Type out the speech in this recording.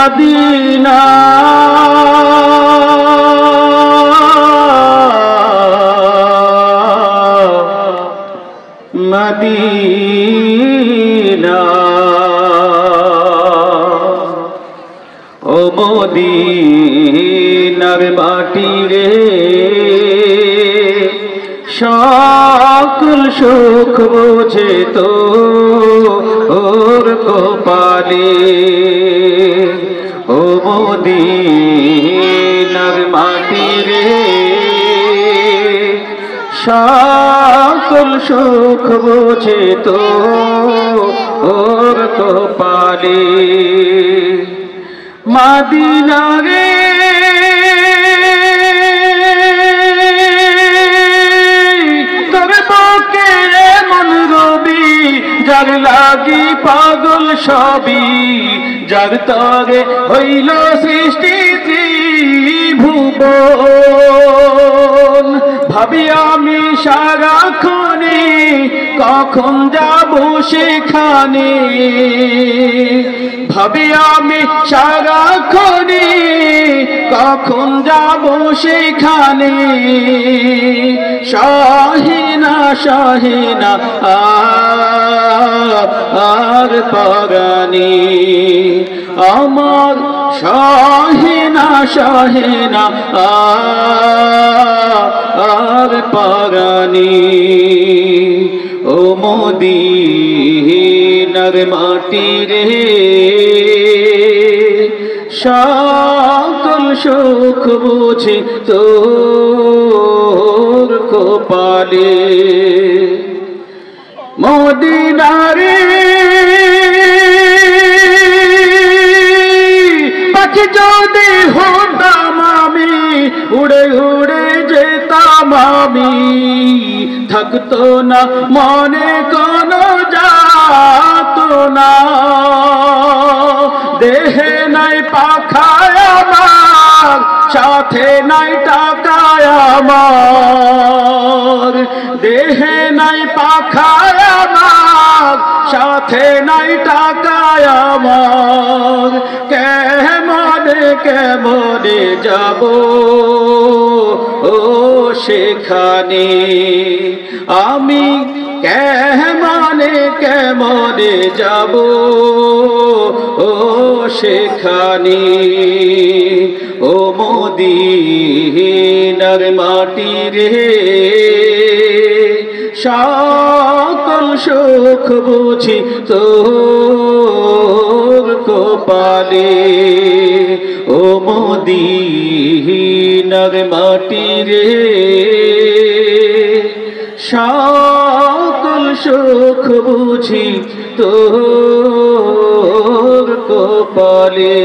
Medina Medina oh মদিনার মাটি রে সকল সুখ বোঝে তো ওর কপালে ও মদিনার মাটি রে সকল সুখ বোঝে তো ওর কপালে মদিনা রে তোর বুকে মন রবি যার লাগি পাগল সবই যার তরে হইল সৃষ্টি ত্রিভুবন ভাবি আমি সারাক্ষণে কখন যাব সেখানে ভাবি আমি সারাক্ষণে কখন যাব সেখানে শাহিনা শাহিনা আর পরানি আমার শাহিনা শাহিনা আর পরানি ও মদিনার মাটি রে সকল সুখ বুঝি তোর কপালে মদিনা রে পাখি যদি হতাম আমি উড়ে উড়ে যেতাম আমি থাকতো না মনে কোনো যাতো না দেহে নাই পাখায় আমার সাথে নাই টাকায় আমার দেহে নাই পাখায় আমার সাথে নাই টাকায় আমার কেমনে যাব ও সেখানে আমি কেমনে যাব ও সেখানে ও মদিনার মাটি রে সকল সুখ বুঝি তোর কপালে ও মদিনার মাটি রে সকল সুখ বুঝি তোর কপালে।